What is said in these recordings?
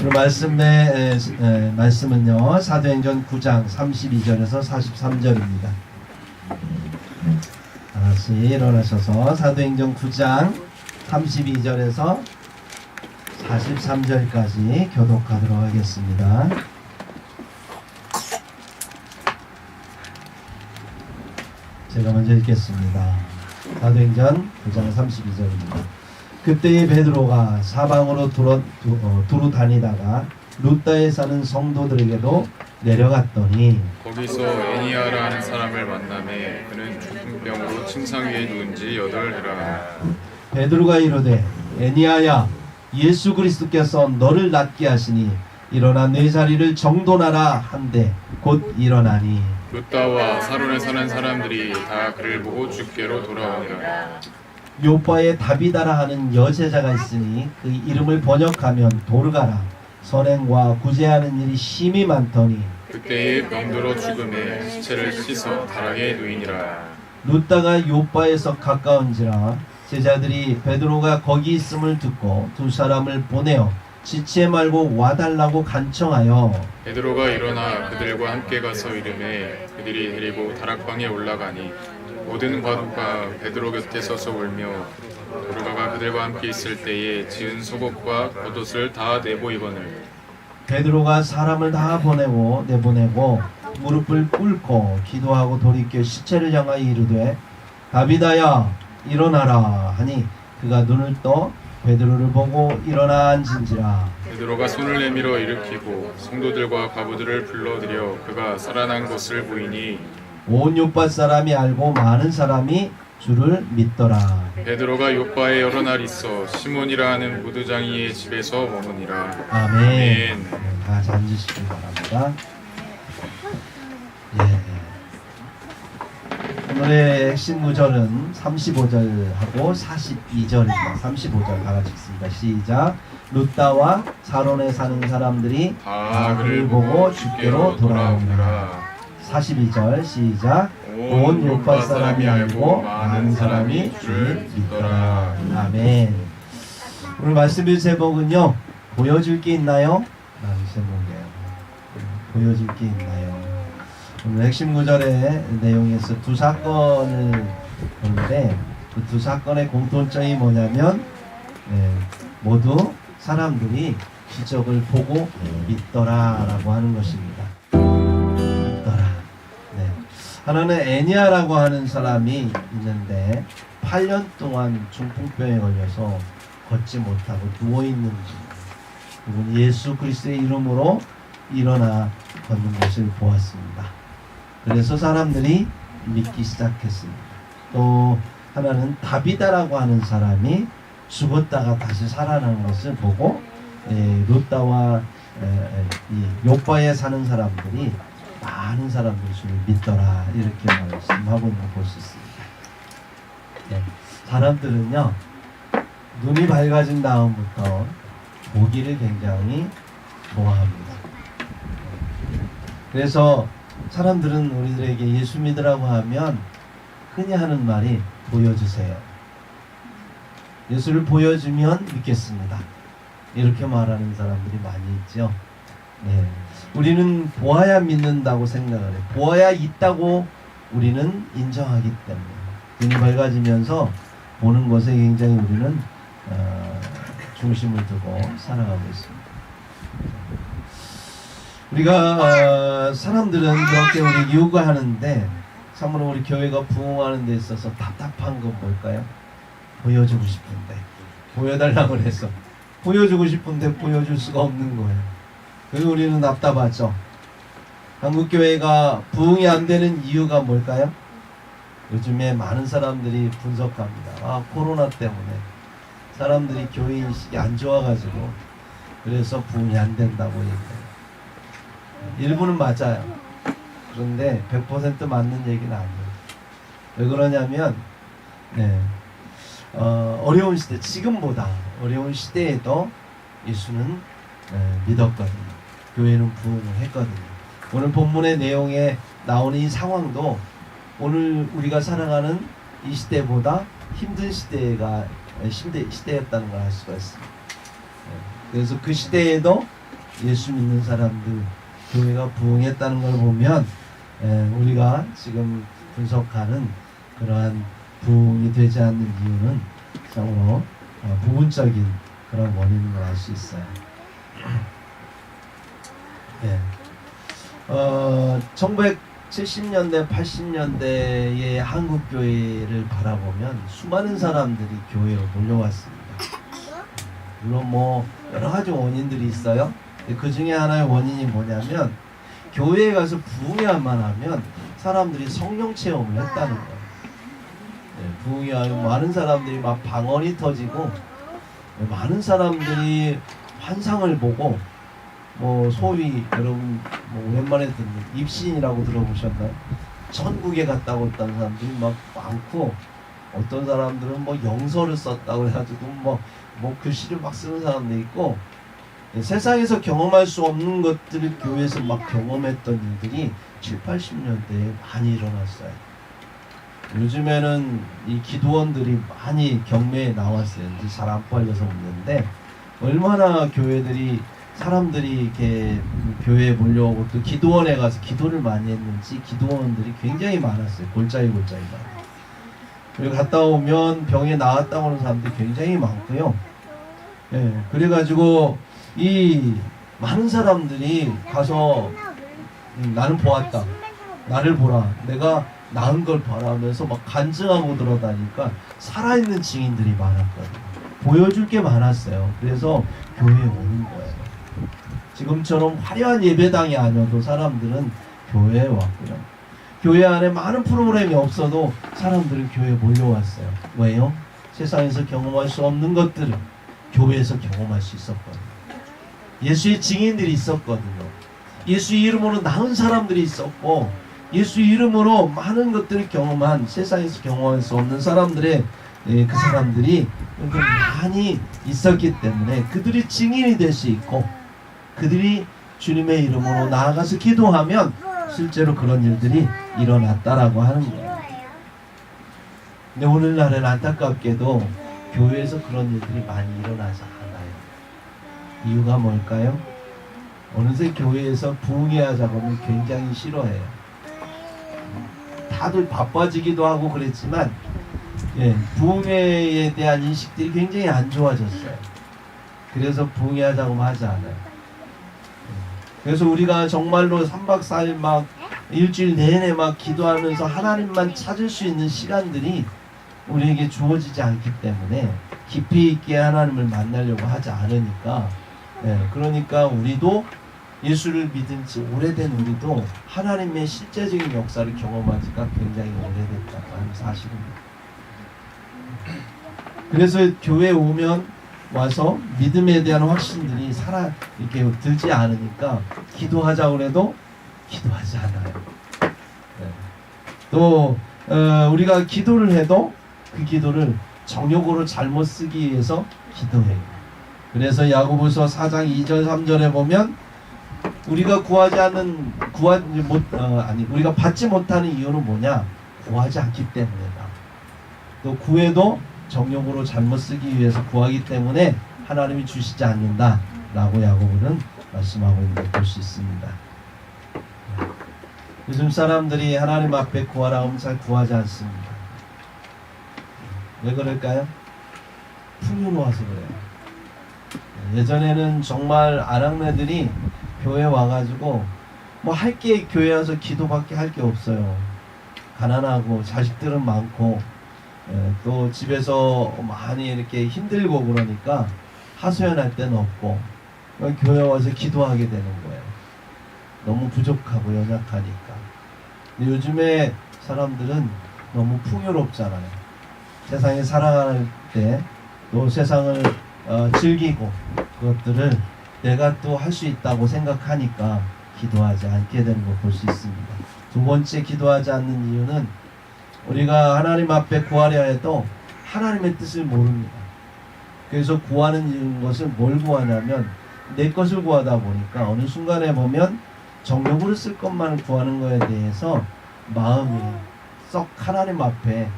오늘 말씀은요 사도행전 9장 32절에서 43절입니다. 다시 일어나셔서 사도행전 9장 32절에서 43절까지 교독하도록 하겠습니다. 제가 먼저 읽겠습니다. 사도행전 9장 32절입니다. 그때의 베드로가 사방으로 두루 다니다가 루다에 사는 성도들에게도 내려갔더니 거기서 애니아라는 사람을 만나매 그는 중풍병으로 침상 위에 누운 지 8해라. 베드로가 이르되 애니아야 예수 그리스도께서 너를 낫게 하시니 일어나 내 자리를 정돈하라 한데 곧 일어나니 루다와 사론에 사는 사람들이 다 그를 보고 주께로 돌아오니라. 요바에 다비다라 하는 여제자가 있으니 그 이름을 번역하면 도르가라. 선행과 구제하는 일이 심히 많더니 그때에 병들어 죽음에 시체를 씻어 다락에 누이니라. 루다가 요바에서 가까운지라 제자들이 베드로가 거기 있음을 듣고 두 사람을 보내어 지체 말고 와달라고 간청하여 베드로가 일어나 그들과 함께 가서 이르매 그들이 데리고 다락방에 올라가니 모든 과부가 베드로 곁에 서서 울며 도르가가 그들과 함께 있을 때에 지은 속옷과 겉옷을 다 내보이거늘 베드로가 사람을 다 내보내고 무릎을 꿇고 기도하고 돌이켜 시체를 향하여 이르되 다비다야 일어나라 하니 그가 눈을 떠 베드로를 보고 일어나 앉은지라. 베드로가 손을 내밀어 일으키고 성도들과 과부들을 불러들여 그가 살아난 것을 보이니 온 요파 사람이 알고 많은 사람이 주를 믿더라. 베드로가 요바에 여러 날 있어 시몬이라 하는 무두장이의 집에서 머무니라. 아멘. 다 앉으시기 바랍니다. 오늘의 핵심 구절은 35절하고 42절입니다. 35절 다 같이 읽습니다. 시작. 루다와 사론에 사는 사람들이 다 그를 보고 주께로 돌아오니라. 42절 시작. 온 요파 사람이 알고 많은 사람이 주를 믿더라. 아멘. 오늘 말씀의 제목은요 보여줄 게 있나요? 라는 제목이에요. 보여줄 게 있나요? 오늘 핵심 구절의 내용에서 두 사건을 보는데 그 두 사건의 공통점이 뭐냐면 모두 사람들이 기적을 보고 믿더라라고 하는 것입니다. 믿더라. 하나는 애니아라고 하는 사람이 있는데 8년 동안 중풍병에 걸려서 걷지 못하고 누워있는 중 예수 그리스도의 이름으로 일어나 걷는 것을 보았습니다. 그래서 사람들이 믿기 시작했습니다. 또 하나는 다비다라고 하는 사람이 죽었다가 다시 살아난 것을 보고 루다와 요바에 사는 사람들이 많은 사람들이 주를 믿더라 이렇게 말씀하고 있는 걸 볼 수 있습니다. 사람들은요 눈이 밝아진 다음부터 보기를 굉장히 좋아합니다. 그래서 사람들은 우리들에게 예수 믿으라고 하면 흔히 하는 말이 보여주세요. 예수를 보여주면 믿겠습니다. 이렇게 말하는 사람들이 많이 있죠. 우리는 보아야 믿는다고 생각을 해요. 보아야 있다고 우리는 인정하기 때문에 눈이 밝아지면서 보는 것에 굉장히 우리는 중심을 두고 살아가고 있습니다. 우리가 사람들은 그렇게 우리 요구하는데 참으로 우리 교회가 부흥하는 데 있어서 답답한 건 뭘까요? 보여주고 싶은데 보여달라고 해서 보여주고 싶은데 보여줄 수가 없는 거예요. 그리고 우리는 답답하죠. 한국교회가 부흥이 안 되는 이유가 뭘까요? 요즘에 많은 사람들이 분석합니다. 코로나 때문에 사람들이 교회 인식이 안 좋아가지고 그래서 부흥이 안 된다고 얘기해요. 일부는 맞아요. 그런데 100% 맞는 얘기는 아니에요. 왜 그러냐면 어려운 시대, 지금보다 어려운 시대에도 예수는 믿었거든요. 교회는 부흥을 했거든요. 오늘 본문의 내용에 나오는 이 상황도 오늘 우리가 살아가는 이 시대보다 힘든 시대였다는 걸 알 수가 있습니다. 그래서 그 시대에도 예수 믿는 사람들 교회가 부흥했다는 걸 보면 우리가 지금 분석하는 그러한 부흥이 되지 않는 이유는 참으로 부분적인 그런 원인을 알 수 있어요. 1970년대, 80년대의 한국 교회를 바라보면 수많은 사람들이 교회로 몰려왔습니다. 물론 뭐 여러 가지 원인들이 있어요. 그 중에 하나의 원인이 뭐냐면 교회에 가서 부흥해야만 하면 사람들이 성령 체험을 했다는 거예요. 부흥이 하면 많은 사람들이 막 방언이 터지고 많은 사람들이 환상을 보고 뭐 소위 여러분 뭐 오랜만에 듣는 입신이라고 들어보셨나요? 천국에 갔다고 했다는 사람들이 막 많고 어떤 사람들은 뭐 영서를 썼다고 해가지고 뭐 글씨를 막 쓰는 사람도 있고 세상에서 경험할 수 없는 것들을 교회에서 막 경험했던 일들이 7, 80년대에 많이 일어났어요. 요즘에는 이 기도원들이 많이 경매에 나왔어요. 이제 잘 안 팔려서 없는데 얼마나 교회들이 사람들이 이렇게 교회에 몰려오고 또 기도원에 가서 기도를 많이 했는지 기도원들이 굉장히 많았어요. 골짜기 많아요. 그리고 갔다 오면 병에 나았다고 하는 사람들이 굉장히 많고요. 그래가지고 이 많은 사람들이 가서 나는 보았다. 나를 보라. 내가 나은 걸 바라면서 막 간증하고 들어다니까 살아있는 증인들이 많았거든요. 보여줄 게 많았어요. 그래서 교회에 오는 거예요. 지금처럼 화려한 예배당이 아니어도 사람들은 교회에 왔고요. 교회 안에 많은 프로그램이 없어도 사람들은 교회에 몰려왔어요. 왜요? 세상에서 경험할 수 없는 것들을 교회에서 경험할 수 있었거든요. 예수의 증인들이 있었거든요. 예수 이름으로 나은 사람들이 있었고 예수 이름으로 많은 것들을 경험한 세상에서 경험할 수 없는 사람들의 그 사람들이 많이 있었기 때문에 그들이 증인이 될 수 있고 그들이 주님의 이름으로 나아가서 기도하면 실제로 그런 일들이 일어났다라고 하는 거예요. 근데 오늘날은 안타깝게도 교회에서 그런 일들이 많이 일어나지 않아요. 이유가 뭘까요? 어느새 교회에서 부흥해야 작업을 굉장히 싫어해요. 다들 바빠지기도 하고 그랬지만 부흥회에 대한 인식들이 굉장히 안 좋아졌어요. 그래서 부흥회 작업 하지 않아요. 그래서 우리가 정말로 3박 4일 막 일주일 내내 막 기도하면서 하나님만 찾을 수 있는 시간들이 우리에게 주어지지 않기 때문에 깊이 있게 하나님을 만나려고 하지 않으니까 그러니까 우리도 예수를 믿은 지 오래된 우리도 하나님의 실제적인 역사를 경험한 지가 굉장히 오래됐다고 하는 사실입니다. 그래서 교회에 오면 와서 믿음에 대한 확신들이 이렇게 들지 않으니까 기도하자고 해도 기도하지 않아요. 또 우리가 기도를 해도 그 기도를 정욕으로 잘못 쓰기 위해서 기도해요. 그래서 야고보서 4장 2절 3절에 보면 우리가 우리가 받지 못하는 이유는 뭐냐? 구하지 않기 때문이다. 또 구해도 정욕으로 잘못 쓰기 위해서 구하기 때문에 하나님이 주시지 않는다 라고 야고보는 말씀하고 있는 걸 볼 수 있습니다. 요즘 사람들이 하나님 앞에 구하라 하면 잘 구하지 않습니다. 왜 그럴까요? 풍요로워서 그래요. 예전에는 정말 아낙네들이 교회 와가지고 뭐 할 게 교회 와서 기도밖에 할 게 없어요. 가난하고 자식들은 많고 또 집에서 많이 이렇게 힘들고 그러니까 하소연할 데는 없고 교회 와서 기도하게 되는 거예요. 너무 부족하고 연약하니까. 근데 요즘에 사람들은 너무 풍요롭잖아요. 세상에 살아갈 때 또 세상을 즐기고 그것들을 내가 또 할 수 있다고 생각하니까 기도하지 않게 되는 걸 볼 수 있습니다. 두 번째 기도하지 않는 이유는 우리가 하나님 앞에 구하려 해도 하나님의 뜻을 모릅니다. 그래서 구하는 것을 뭘 구하냐면 내 것을 구하다 보니까 어느 순간에 보면 정욕으로 쓸 것만 구하는 거에 대해서 마음이 썩 하나님 앞에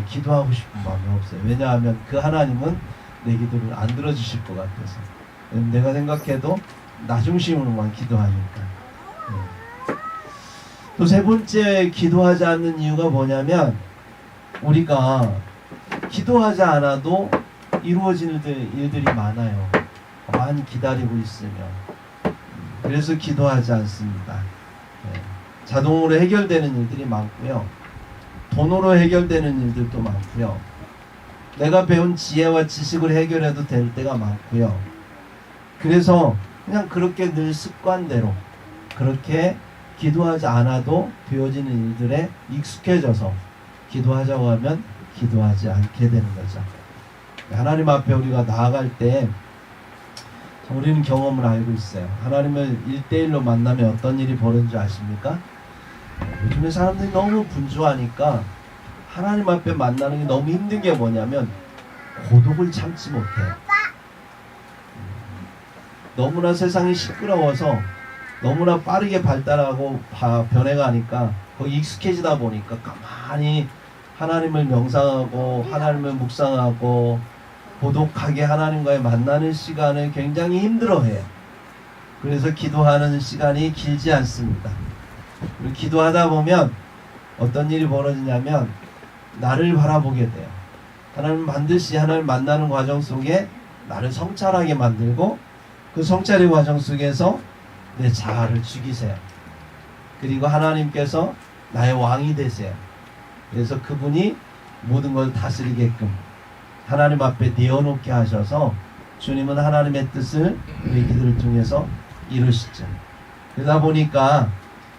기도하고 싶은 마음이 없어요. 왜냐하면 그 하나님은 내 기도를 안 들어주실 것 같아서. 내가 생각해도 나 중심으로만 기도하니까. 또 세 번째 기도하지 않는 이유가 뭐냐면 우리가 기도하지 않아도 이루어지는 일들이 많아요. 많이 기다리고 있으면. 그래서 기도하지 않습니다. 자동으로 해결되는 일들이 많고요. 돈으로 해결되는 일들도 많고요. 내가 배운 지혜와 지식을 해결해도 될 때가 많고요. 그래서 그냥 그렇게 늘 습관대로 그렇게 기도하지 않아도 되어지는 일들에 익숙해져서 기도하자고 하면 기도하지 않게 되는 거죠. 하나님 앞에 우리가 나아갈 때 우리는 경험을 알고 있어요. 하나님을 1대1로 만나면 어떤 일이 벌어지는지 아십니까? 요즘에 사람들이 너무 분주하니까 하나님 앞에 만나는 게 너무 힘든 게 뭐냐면 고독을 참지 못해요. 너무나 세상이 시끄러워서 너무나 빠르게 발달하고 변해가니까 거기 익숙해지다 보니까 가만히 하나님을 명상하고 하나님을 묵상하고 고독하게 하나님과의 만나는 시간을 굉장히 힘들어해요. 그래서 기도하는 시간이 길지 않습니다. 그리고 기도하다 보면 어떤 일이 벌어지냐면 나를 바라보게 돼요. 하나님 반드시 하나님 만나는 과정 속에 나를 성찰하게 만들고 그 성찰의 과정 속에서 내 자아를 죽이세요. 그리고 하나님께서 나의 왕이 되세요. 그래서 그분이 모든 걸 다스리게끔 하나님 앞에 내어놓게 하셔서 주님은 하나님의 뜻을 우리 기도를 통해서 이루시죠. 그러다 보니까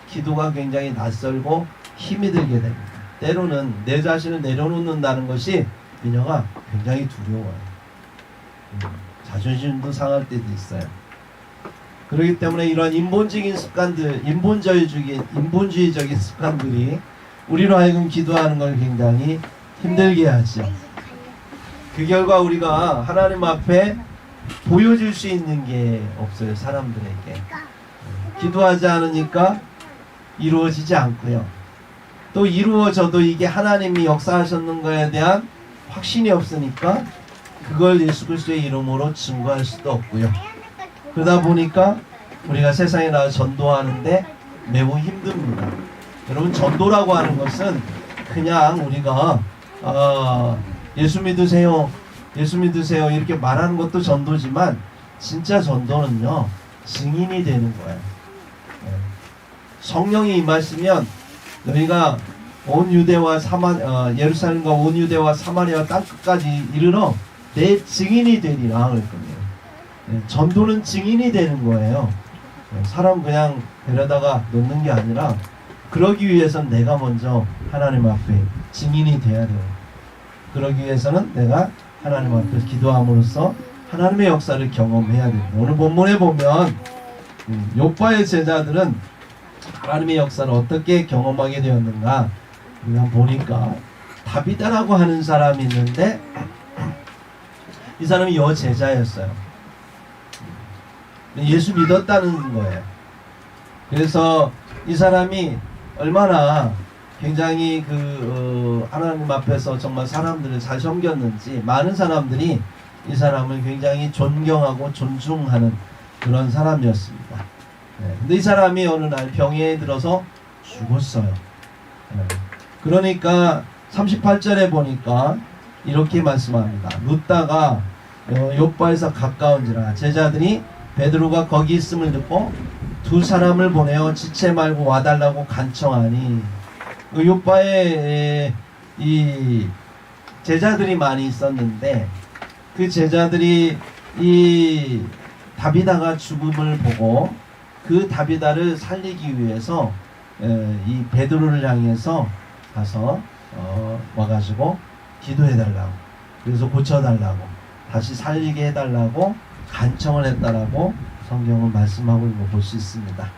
기도가 굉장히 낯설고 힘이 들게 됩니다. 때로는 내 자신을 내려놓는다는 것이 민영아 굉장히 두려워요. 자존심도 상할 때도 있어요. 그렇기 때문에 이러한 인본적인 습관들, 인본주의적인 습관들이 우리로 하여금 기도하는 걸 굉장히 힘들게 하죠. 그 결과 우리가 하나님 앞에 보여줄 수 있는 게 없어요. 사람들에게. 기도하지 않으니까 이루어지지 않고요. 또 이루어져도 이게 하나님이 역사하셨는 거에 대한 확신이 없으니까 그걸 예수 그리스도의 이름으로 증거할 수도 없고요. 그러다 보니까 우리가 세상에 나와 전도하는데 매우 힘듭니다. 여러분, 전도라고 하는 것은 그냥 우리가 예수 믿으세요, 예수 믿으세요 이렇게 말하는 것도 전도지만 진짜 전도는요 증인이 되는 거예요. 성령이 임하시면 너희가 온 유대와 예루살렘과 온 유대와 사마리아 땅끝까지 이르러 내 증인이 되리라 그랬거든요. 전도는 증인이 되는 거예요. 사람 그냥 데려다가 놓는 게 아니라 그러기 위해서는 내가 먼저 하나님 앞에 증인이 돼야 돼요. 그러기 위해서는 내가 하나님 앞에 기도함으로써 하나님의 역사를 경험해야 됩니다. 오늘 본문에 보면 욥바의 제자들은 하나님의 역사를 어떻게 경험하게 되었는가 그냥 보니까 다비다라고 하는 사람이 있는데 이 사람이 여제자였어요. 예수 믿었다는 거예요. 그래서 이 사람이 얼마나 굉장히 하나님 앞에서 정말 사람들을 잘 섬겼는지 많은 사람들이 이 사람을 굉장히 존경하고 존중하는 그런 사람이었습니다. 근데 이 사람이 어느 날 병에 들어서 죽었어요. 그러니까 38절에 보니까 이렇게 말씀합니다. 눕다가 욥바에서 가까운지라 제자들이 베드로가 거기 있음을 듣고 두 사람을 보내어 지체 말고 와달라고 간청하니 욥바에 이 제자들이 많이 있었는데 그 제자들이 이 다비다가 죽음을 보고 그 다비다를 살리기 위해서 이 베드로를 향해서 가서 와가지고 기도해달라고 그래서 고쳐달라고 다시 살리게 해달라고 간청을 했다라고 성경은 말씀하고 있는 거 볼 수 있습니다.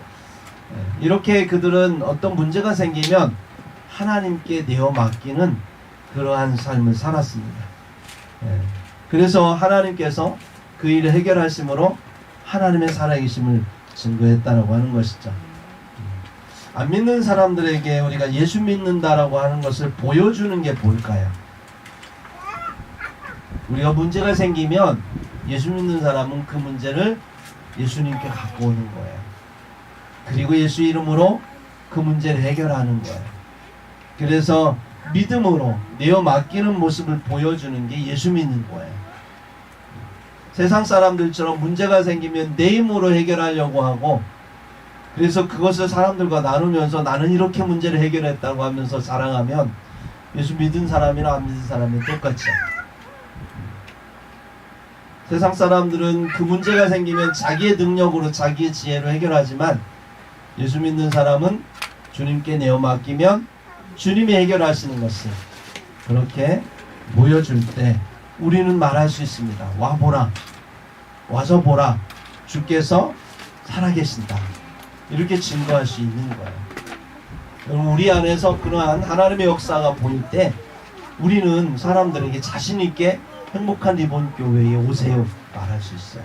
이렇게 그들은 어떤 문제가 생기면 하나님께 내어 맡기는 그러한 삶을 살았습니다. 그래서 하나님께서 그 일을 해결하심으로 하나님의 살아계심을 증거했다라고 하는 것이죠. 안 믿는 사람들에게 우리가 예수 믿는다라고 하는 것을 보여주는 게 뭘까요? 우리가 문제가 생기면 예수 믿는 사람은 그 문제를 예수님께 갖고 오는 거예요. 그리고 예수 이름으로 그 문제를 해결하는 거예요. 그래서 믿음으로 내어 맡기는 모습을 보여주는 게 예수 믿는 거예요. 세상 사람들처럼 문제가 생기면 내 힘으로 해결하려고 하고, 그래서 그것을 사람들과 나누면서 나는 이렇게 문제를 해결했다고 하면서 자랑하면 예수 믿은 사람이나 안 믿은 사람이 똑같죠. 세상 사람들은 그 문제가 생기면 자기의 능력으로 자기의 지혜로 해결하지만, 예수 믿는 사람은 주님께 내어 맡기면 주님이 해결하시는 것을 그렇게 보여줄 때 우리는 말할 수 있습니다. 와보라, 와서 보라, 주께서 살아계신다. 이렇게 증거할 수 있는 거예요. 여러분, 우리 안에서 그러한 하나님의 역사가 보일 때 우리는 사람들에게 자신 있게 행복한 리본 교회에 오세요 말할 수 있어요.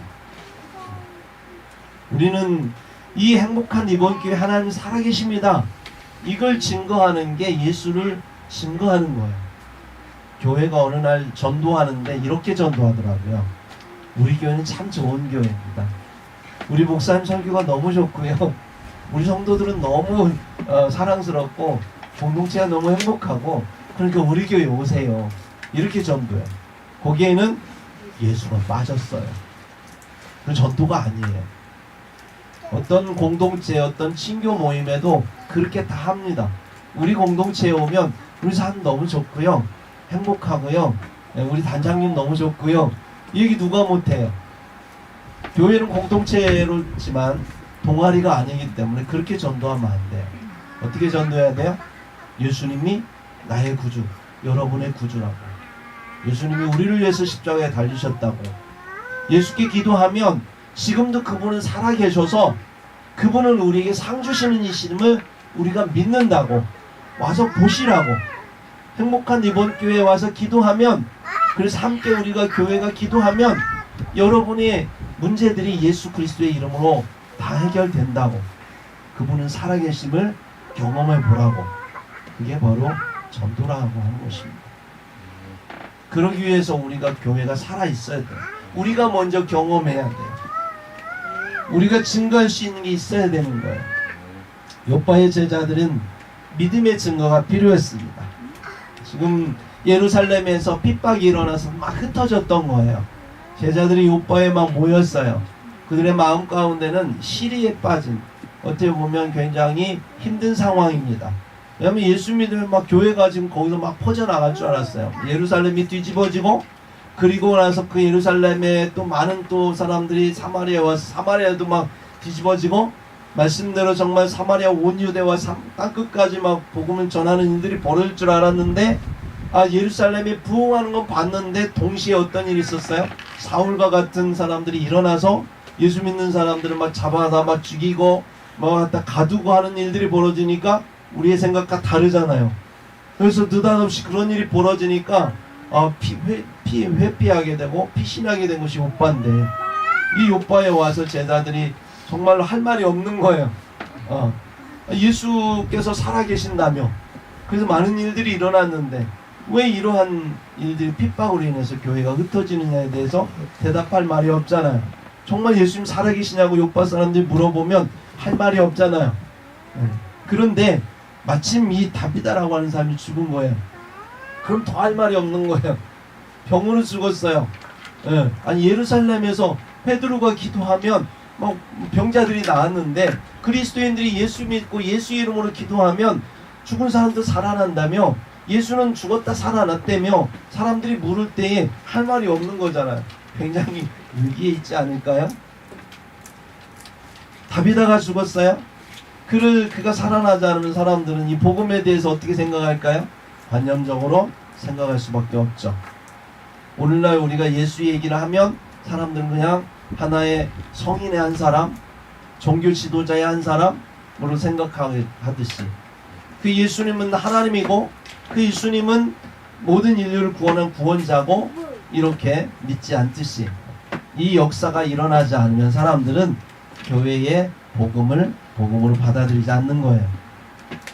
우리는 이 행복한 리본 교회 하나님 살아계십니다, 이걸 증거하는 게 예수를 증거하는 거예요. 교회가 어느 날 전도하는데 이렇게 전도하더라고요. 우리 교회는 참 좋은 교회입니다. 우리 목사님 설교가 너무 좋고요. 우리 성도들은 너무 사랑스럽고 공동체가 너무 행복하고, 그러니까 우리 교회 오세요. 이렇게 전도해요. 거기에는 예수가 빠졌어요. 그 전도가 아니에요. 어떤 공동체, 어떤 친교 모임에도 그렇게 다 합니다. 우리 공동체에 오면 우리 사람 너무 좋고요, 행복하고요, 우리 단장님 너무 좋고요, 이 얘기 누가 못해요? 교회는 공동체로지만 동아리가 아니기 때문에 그렇게 전도하면 안 돼요. 어떻게 전도해야 돼요? 예수님이 나의 구주, 여러분의 구주라고. 예수님이 우리를 위해서 십자가에 달리셨다고. 예수께 기도하면 지금도 그분은 살아계셔서 그분은 우리에게 상 주시는 이심을 우리가 믿는다고. 와서 보시라고. 행복한 이번 교회에 와서 기도하면, 그래서 함께 우리가 교회가 기도하면 여러분의 문제들이 예수 그리스도의 이름으로 다 해결된다고. 그분은 살아계심을 경험해 보라고. 그게 바로 전도라고 하는 것입니다. 그러기 위해서 우리가 교회가 살아있어야 돼요. 우리가 먼저 경험해야 돼요. 우리가 증거할 수 있는 게 있어야 되는 거예요. 요바의 제자들은 믿음의 증거가 필요했습니다. 지금 예루살렘에서 핍박이 일어나서 막 흩어졌던 거예요. 제자들이 요바에 막 모였어요. 그들의 마음 가운데는 시리에 빠진, 어떻게 보면 굉장히 힘든 상황입니다. 왜냐하면 예수 믿으면 막 교회가 지금 거기서 막 퍼져나갈 줄 알았어요. 예루살렘이 뒤집어지고, 그리고 나서 그 예루살렘에 또 많은 또 사람들이 사마리아에 와서 사마리아도 막 뒤집어지고, 말씀대로 정말 사마리아 온 유대와 땅끝까지 막 복음을 전하는 일들이 벌어질 줄 알았는데, 예루살렘이 부흥하는 건 봤는데 동시에 어떤 일이 있었어요? 사울과 같은 사람들이 일어나서 예수 믿는 사람들을 막 잡아다 막 죽이고 막 갖다 가두고 하는 일들이 벌어지니까 우리의 생각과 다르잖아요. 그래서 느닷없이 그런 일이 벌어지니까 회피하게 되고 피신하게 된 것이 요바인데, 이 요바에 와서 제자들이 정말로 할 말이 없는 거예요. 예수께서 살아계신다며. 그래서 많은 일들이 일어났는데 왜 이러한 일들이 핍박으로 인해서 교회가 흩어지느냐에 대해서 대답할 말이 없잖아요. 정말 예수님 살아계시냐고 요바 사람들이 물어보면 할 말이 없잖아요. 그런데 마침 이 다비다라고 하는 사람이 죽은 거예요. 그럼 더 할 말이 없는 거예요. 병으로 죽었어요. 예루살렘에서 베드로가 기도하면 막 병자들이 나왔는데, 그리스도인들이 예수 믿고 예수 이름으로 기도하면 죽은 사람도 살아난다며, 예수는 죽었다 살아났다며 사람들이 물을 때에 할 말이 없는 거잖아요. 굉장히 위기에 있지 않을까요? 다비다가 죽었어요. 그가 살아나지 않으면 사람들은 이 복음에 대해서 어떻게 생각할까요? 관념적으로 생각할 수밖에 없죠. 오늘날 우리가 예수 얘기를 하면 사람들은 그냥 하나의 성인의 한 사람, 종교 지도자의 한 사람으로 생각하듯이, 그 예수님은 하나님이고 그 예수님은 모든 인류를 구원한 구원자고 이렇게 믿지 않듯이, 이 역사가 일어나지 않으면 사람들은 교회의 복음으로 받아들이지 않는 거예요.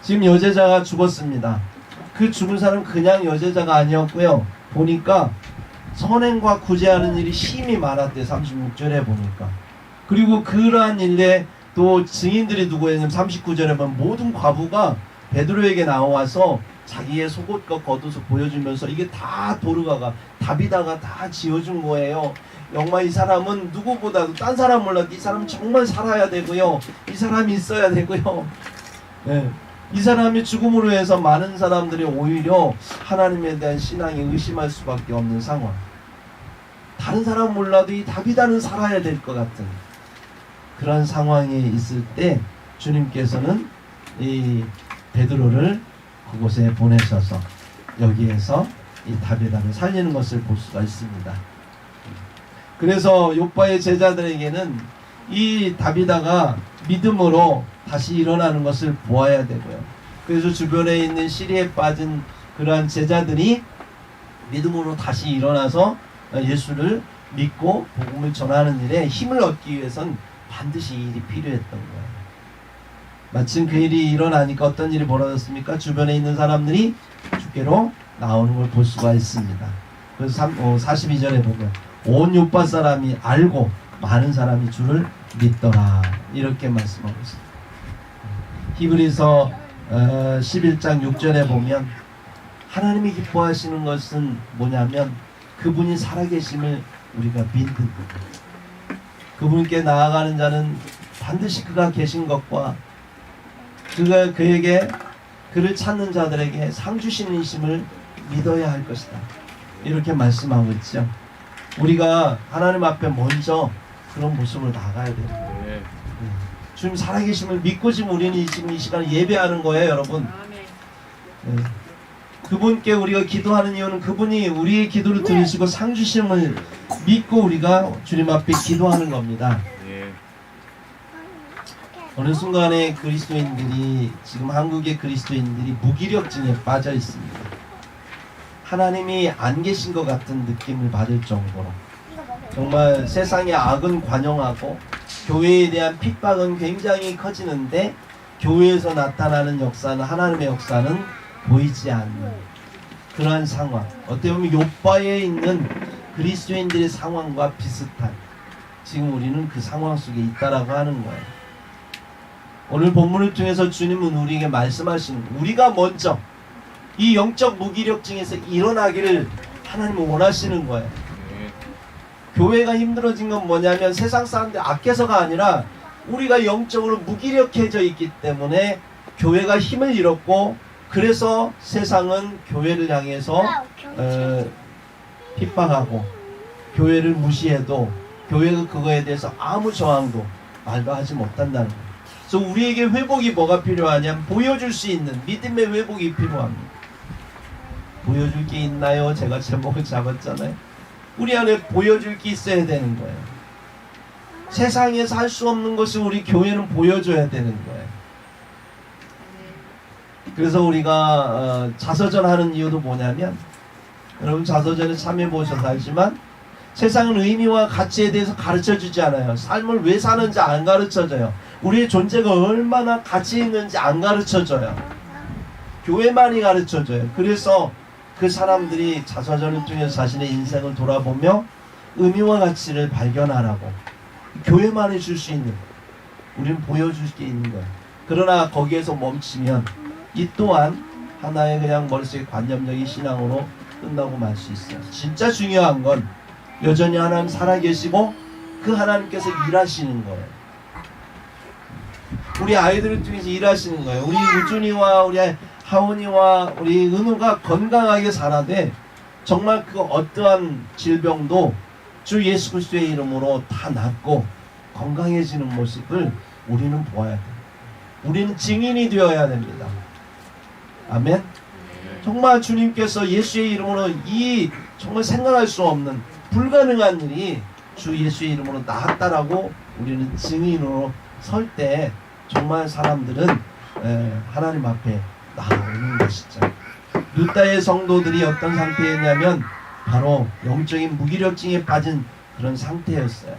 지금 여제자가 죽었습니다. 그 죽은 사람은 그냥 여제자가 아니었고요. 보니까 선행과 구제하는 일이 심히 많았대. 36절에 보니까 그리고 그러한 일에 또 증인들이 누구였냐면 39절에 보면 모든 과부가 베드로에게 나와서 자기의 속옷과 겉옷을 보여주면서 이게 다 도르가가 다비다가 다 지어준 거예요. 정말 이 사람은 누구보다도 딴 사람 몰라도 이 사람은 정말 살아야 되고요. 이 사람이 있어야 되고요. 네. 이 사람이 죽음으로 해서 많은 사람들이 오히려 하나님에 대한 신앙에 의심할 수밖에 없는 상황. 다른 사람 몰라도 이 다비다는 살아야 될 것 같은 그런 상황에 있을 때 주님께서는 이 베드로를 그곳에 보내셔서 여기에서 이 다비다를 살리는 것을 볼 수가 있습니다. 그래서 요바의 제자들에게는 이 다비다가 믿음으로 다시 일어나는 것을 보아야 되고요. 그래서 주변에 있는 시리에 빠진 그러한 제자들이 믿음으로 다시 일어나서 예수를 믿고 복음을 전하는 일에 힘을 얻기 위해선 반드시 이 일이 필요했던 거예요. 마침 그 일이 일어나니까 어떤 일이 벌어졌습니까? 주변에 있는 사람들이 주께로 나오는 걸 볼 수가 있습니다. 그래서 42절에 보면 온 요파 사람이 알고 많은 사람이 주를 믿더라 이렇게 말씀하고 있습니다. 히브리서 11장 6절에 보면 하나님이 기뻐하시는 것은 뭐냐면 그분이 살아계심을 우리가 믿는 것. 그분께 나아가는 자는 반드시 그가 계신 것과 그가 그에게 그를 찾는 자들에게 상 주시는 이심을 믿어야 할 것이다. 이렇게 말씀하고 있죠. 우리가 하나님 앞에 먼저 그런 모습으로 나가야 돼요. 네. 주님 살아계심을 믿고 지금 우리는 지금 이 시간에 예배하는 거예요, 여러분. 네. 그분께 우리가 기도하는 이유는 그분이 우리의 기도를 들으시고 상 주심을 믿고 우리가 주님 앞에 기도하는 겁니다. 네. 어느 순간에 그리스도인들이 지금 한국의 그리스도인들이 무기력증에 빠져 있습니다. 하나님이 안 계신 것 같은 느낌을 받을 정도로 정말 세상의 악은 관영하고 교회에 대한 핍박은 굉장히 커지는데 교회에서 나타나는 역사는 하나님의 역사는 보이지 않는 그러한 상황. 어떻게 보면 요바에 있는 그리스도인들의 상황과 비슷한 지금 우리는 그 상황 속에 있다라고 하는 거예요. 오늘 본문을 통해서 주님은 우리에게 말씀하시는 거예요. 우리가 먼저 이 영적 무기력증에서 일어나기를 하나님은 원하시는 거예요. 교회가 힘들어진 건 뭐냐면 세상 사람들 악해서가 아니라 우리가 영적으로 무기력해져 있기 때문에 교회가 힘을 잃었고 그래서 세상은 교회를 향해서 핍박하고 교회를 무시해도 교회가 그거에 대해서 아무 저항도 말도 하지 못한다는 거예요. 그래서 우리에게 회복이 뭐가 필요하냐면 보여줄 수 있는 믿음의 회복이 필요합니다. 보여줄 게 있나요? 제가 제목을 잡았잖아요. 우리 안에 보여줄 게 있어야 되는 거예요. 세상에서 할 수 없는 것을 우리 교회는 보여줘야 되는 거예요. 그래서 우리가 자서전 하는 이유도 뭐냐면 여러분 자서전에 참여해 보셔서 알지만 세상은 의미와 가치에 대해서 가르쳐주지 않아요. 삶을 왜 사는지 안 가르쳐줘요. 우리의 존재가 얼마나 가치 있는지 안 가르쳐줘요. 교회만이 가르쳐줘요. 그래서 그 사람들이 자서전을 통해서 자신의 인생을 돌아보며 의미와 가치를 발견하라고 교회만이 줄 수 있는 우리는 보여줄 게 있는 거예요. 그러나 거기에서 멈추면 이 또한 하나의 그냥 머릿속에 관념적인 신앙으로 끝나고 말 수 있어요. 진짜 중요한 건 여전히 하나님 살아계시고 그 하나님께서 일하시는 거예요. 우리 아이들을 통해서 일하시는 거예요. 우리 우준이와 우리 하온이와 우리 은우가 건강하게 살아되 정말 그 어떠한 질병도 주 예수 그리스도의 이름으로 다 낫고 건강해지는 모습을 우리는 보아야 돼요. 우리는 증인이 되어야 됩니다. 아멘. 정말 주님께서 예수의 이름으로 이 정말 생각할 수 없는 불가능한 일이 주 예수의 이름으로 나았다라고 우리는 증인으로 설 때 정말 사람들은 하나님 앞에 나오는 것이죠. 루다의 성도들이 어떤 상태였냐면 바로 영적인 무기력증에 빠진 그런 상태였어요.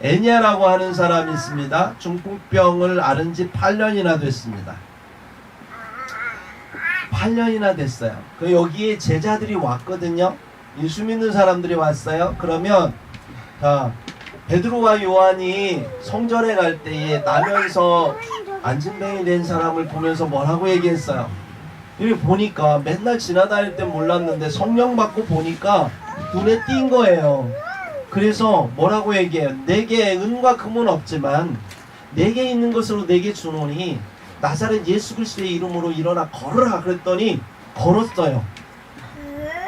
애냐라고 하는 사람이 있습니다. 중풍병을 앓은 지 8년이나 됐습니다. 8년이나 됐어요. 그 여기에 제자들이 왔거든요. 예수 믿는 사람들이 왔어요. 그러면 자 베드로와 요한이 성전에 갈 때에 나면서 안진뱅이 된 사람을 보면서 뭐라고 얘기했어요? 여기 보니까 맨날 지나다닐 땐 몰랐는데 성령 받고 보니까 눈에 띈 거예요. 그래서 뭐라고 얘기해요? 내게 은과 금은 없지만 내게 있는 것으로 내게 주노니 나사렛 예수 그리스도의 이름으로 일어나 걸으라 그랬더니 걸었어요.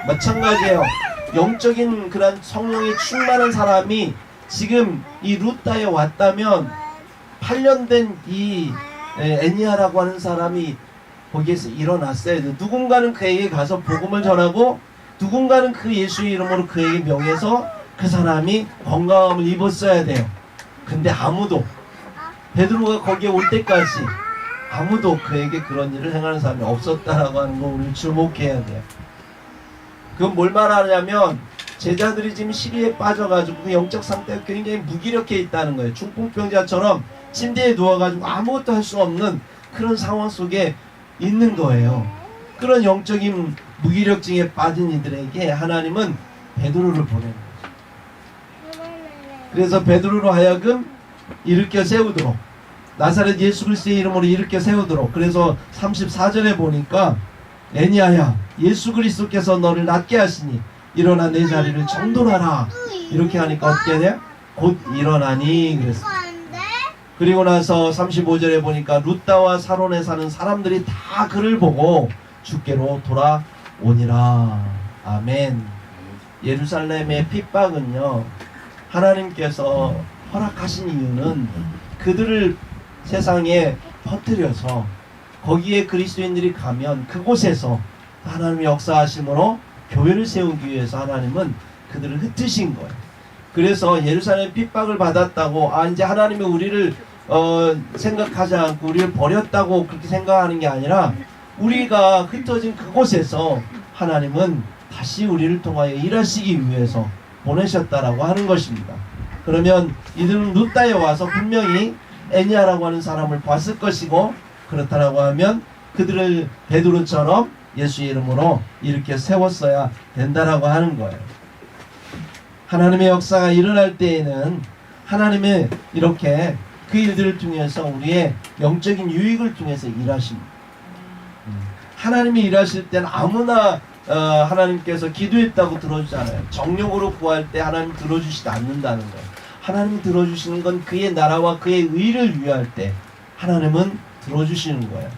마찬가지예요. 영적인 그런 성령이 충만한 사람이 지금 이 루다에 왔다면 8년 된 이 애니아라고 하는 사람이 거기에서 일어났어야 돼요. 누군가는 그에게 가서 복음을 전하고 누군가는 그 예수의 이름으로 그에게 명해서 그 사람이 건강함을 입었어야 돼요. 근데 아무도 베드로가 거기에 올 때까지 아무도 그에게 그런 일을 행하는 사람이 없었다라고 하는 거 우리 주목해야 돼요. 그건 뭘 말하냐면 제자들이 지금 시리에 빠져가지고 그 영적 상태가 굉장히 무기력해 있다는 거예요. 중풍병자처럼 침대에 누워가지고 아무것도 할 수 없는 그런 상황 속에 있는 거예요. 그런 영적인 무기력증에 빠진 이들에게 하나님은 베드로를 보내는 거죠. 그래서 베드로로 하여금 일으켜 세우도록 나사렛 예수 그리스도의 이름으로 일으켜 세우도록. 그래서 34절에 보니까 애니아야 예수 그리스도께서 너를 낫게 하시니 일어나 내 자리를 정돈하라. 이렇게 하니까 어떻게 돼? 곧 일어나니 그랬어요. 그리고 나서 35절에 보니까 룻다와 사론에 사는 사람들이 다 그를 보고 주께로 돌아오니라. 아멘. 예루살렘의 핍박은요, 하나님께서 허락하신 이유는 그들을 세상에 퍼뜨려서 거기에 그리스도인들이 가면 그곳에서 하나님의 역사하심으로 교회를 세우기 위해서 하나님은 그들을 흩으신 거예요. 그래서 예루살렘 핍박을 받았다고 이제 하나님이 우리를 생각하지 않고 우리를 버렸다고 그렇게 생각하는 게 아니라 우리가 흩어진 그곳에서 하나님은 다시 우리를 통하여 일하시기 위해서 보내셨다라고 하는 것입니다. 그러면 이들은 룻다에 와서 분명히 애니아라고 하는 사람을 봤을 것이고, 그렇다라고 하면 그들을 베드로처럼 예수의 이름으로 이렇게 세웠어야 된다라고 하는 거예요. 하나님의 역사가 일어날 때에는 하나님의 이렇게 그 일들을 통해서 우리의 영적인 유익을 통해서 일하십니다. 하나님이 일하실 때는 아무나 하나님께서 기도했다고 들어주지 않아요. 정력으로 구할 때 하나님 들어주시지 않는다는 거예요. 하나님 들어주시는 건 그의 나라와 그의 의를 위할 때 하나님은 들어주시는 거예요.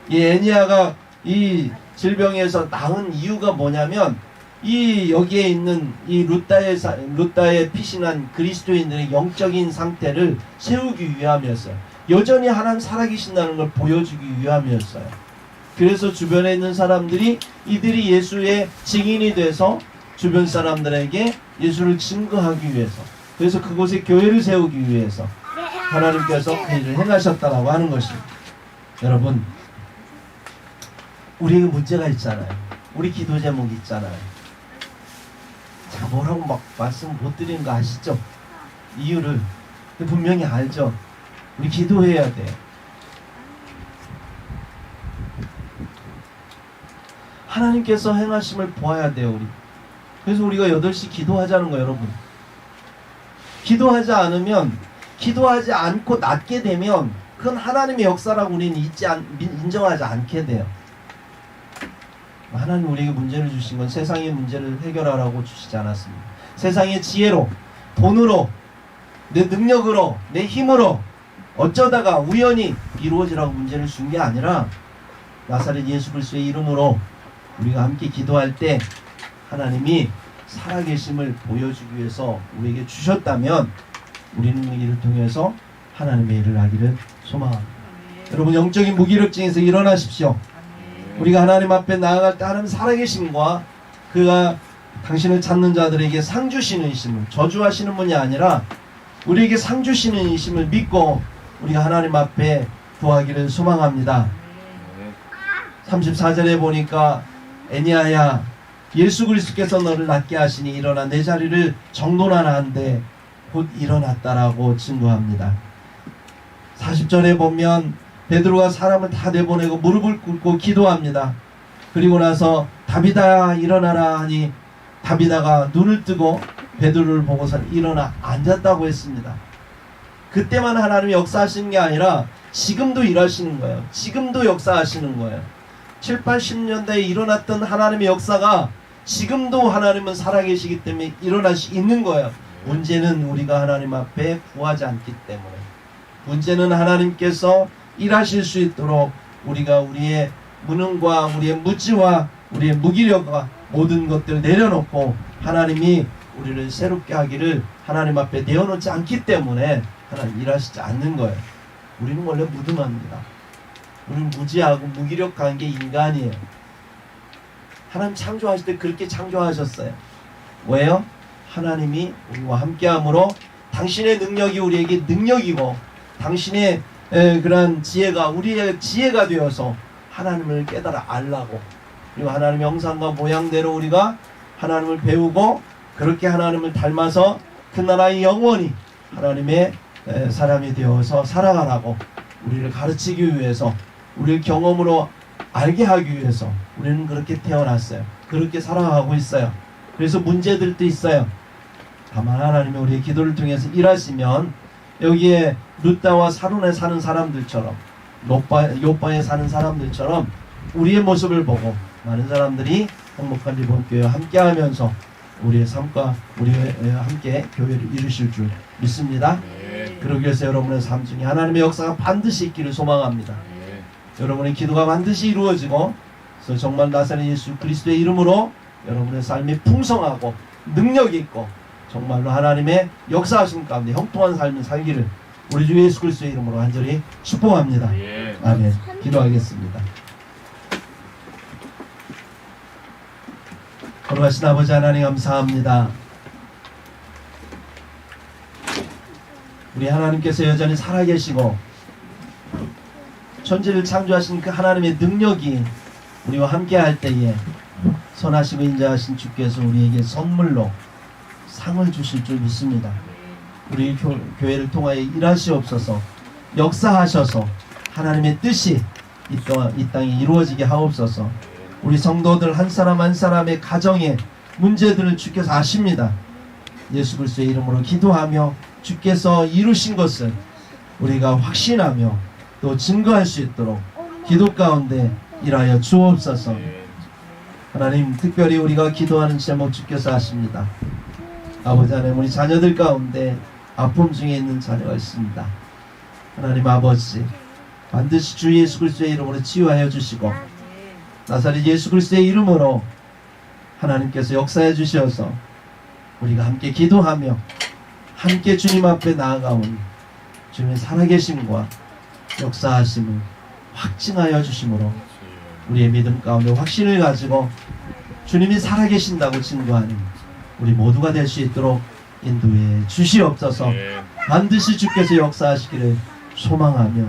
이 애니아가 이 질병에서 나은 이유가 뭐냐면 이 여기에 있는 이 룻다에 피신한 그리스도인들의 영적인 상태를 세우기 위함이었어요. 여전히 하나님 살아계신다는 걸 보여주기 위함이었어요. 그래서 주변에 있는 사람들이 이들이 예수의 증인이 돼서 주변 사람들에게 예수를 증거하기 위해서, 그래서 그곳에 교회를 세우기 위해서 하나님께서 그 일을 행하셨다라고 하는 것입니다. 여러분, 우리에게 문제가 있잖아요. 우리 기도 제목이 있잖아요. 제가 뭐라고 막 말씀 못 드리는 거 아시죠? 이유를 분명히 알죠. 우리 기도해야 돼요. 하나님께서 행하심을 보아야 돼요. 우리. 그래서 우리가 8시 기도하자는 거예요. 여러분, 기도하지 않으면, 기도하지 않고 낫게 되면 그건 하나님의 역사라고 우리는 인정하지 않게 돼요. 하나님 우리에게 문제를 주신 건 세상의 문제를 해결하라고 주시지 않았습니다. 세상의 지혜로, 돈으로, 내 능력으로, 내 힘으로 어쩌다가 우연히 이루어지라고 문제를 준 게 아니라 나사렛 예수 그리스도의 이름으로 우리가 함께 기도할 때 하나님이 살아계심을 보여주기 위해서 우리에게 주셨다면 우리는 이를 통해서 하나님의 일을 하기를 소망합니다. 여러분, 영적인 무기력증에서 일어나십시오. 우리가 하나님 앞에 나아갈 때 하나님 살아계심과 그가 당신을 찾는 자들에게 상 주시는 이심을, 저주하시는 분이 아니라 우리에게 상 주시는 이심을 믿고 우리가 하나님 앞에 구하기를 소망합니다. 34절에 보니까 애니아야 예수 그리스도께서 너를 낫게 하시니 일어나 내 자리를 정돈하라 한데 곧 일어났다라고 증거합니다. 40절에 보면 베드로가 사람을 다 내보내고 무릎을 꿇고 기도합니다. 그리고 나서 다비다야 일어나라 하니 다비다가 눈을 뜨고 베드로를 보고서는 일어나 앉았다고 했습니다. 그때만 하나님이 역사하시는 게 아니라 지금도 일하시는 거예요. 지금도 역사하시는 거예요. 7, 80년대에 일어났던 하나님의 역사가 지금도 하나님은 살아계시기 때문에 일어날 수 있는 거예요. 문제는 우리가 하나님 앞에 구하지 않기 때문에. 문제는 하나님께서 일하실 수 있도록 우리가 우리의 무능과 우리의 무지와 우리의 무기력과 모든 것들을 내려놓고 하나님이 우리를 새롭게 하기를 하나님 앞에 내어놓지 않기 때문에 하나님 일하시지 않는 거예요. 우리는 원래 무능합니다. 우리는 무지하고 무기력한 게 인간이에요. 하나님 창조하실 때 그렇게 창조하셨어요. 왜요? 하나님이 우리와 함께함으로 당신의 능력이 우리에게 능력이고 당신의 그러한 지혜가 우리의 지혜가 되어서 하나님을 깨달아 알라고, 그리고 하나님의 형상과 모양대로 우리가 하나님을 배우고 그렇게 하나님을 닮아서 그 나라의 영원히 하나님의 사람이 되어서 살아가라고 우리를 가르치기 위해서, 우리를 경험으로 알게 하기 위해서 우리는 그렇게 태어났어요. 그렇게 살아가고 있어요. 그래서 문제들도 있어요. 다만 하나님이 우리의 기도를 통해서 일하시면 여기에 룻다와 사론에 사는 사람들처럼 요바에 사는 사람들처럼 우리의 모습을 보고 많은 사람들이 행복한 리본교회와 함께하면서 우리의 삶과 우리의 함께 교회를 이루실 줄 믿습니다. 그러기 위해서 여러분의 삶 중에 하나님의 역사가 반드시 있기를 소망합니다. 여러분의 기도가 반드시 이루어지고, 그래서 정말 나사렛 예수 그리스도의 이름으로 여러분의 삶이 풍성하고 능력이 있고 정말로 하나님의 역사하심 가운데 형통한 삶을 살기를 우리 주 예수 그리스도의 이름으로 간절히 축복합니다. 아멘. 기도하겠습니다. 거룩하신 아버지 하나님 감사합니다. 우리 하나님께서 여전히 살아계시고 천지를 창조하신 그 하나님의 능력이 우리와 함께 할 때에 선하시고 인자하신 주께서 우리에게 선물로 상을 주실 줄 믿습니다. 우리 교회를 통하여 일하시옵소서, 역사하셔서 하나님의 뜻이 이 땅에 이루어지게 하옵소서. 우리 성도들 한 사람 한 사람의 가정의 문제들을 주께서 아십니다. 예수 그리스도의 이름으로 기도하며 주께서 이루신 것을 우리가 확신하며 또 증거할 수 있도록 기도 가운데 일하여 주옵소서. 하나님, 특별히 우리가 기도하는 제목 주께서 아십니다. 아버지 하나님, 우리 자녀들 가운데 아픔 중에 있는 자녀가 있습니다. 하나님 아버지, 반드시 주 예수 그리스도의 이름으로 치유하여 주시고 나사렛 예수 그리스도의 이름으로 하나님께서 역사해 주셔서 우리가 함께 기도하며 함께 주님 앞에 나아가오니 주님의 살아계심과 역사하심을 확증하여 주심으로 우리의 믿음 가운데 확신을 가지고 주님이 살아계신다고 증거하는 우리 모두가 될 수 있도록 인도해 주시옵소서. 반드시 주께서 역사하시기를 소망하며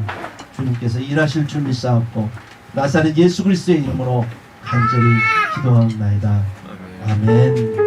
주님께서 일하실 줄 믿사옵고 나사렛 예수 그리스도의 이름으로 간절히 기도하옵나이다. 아멘.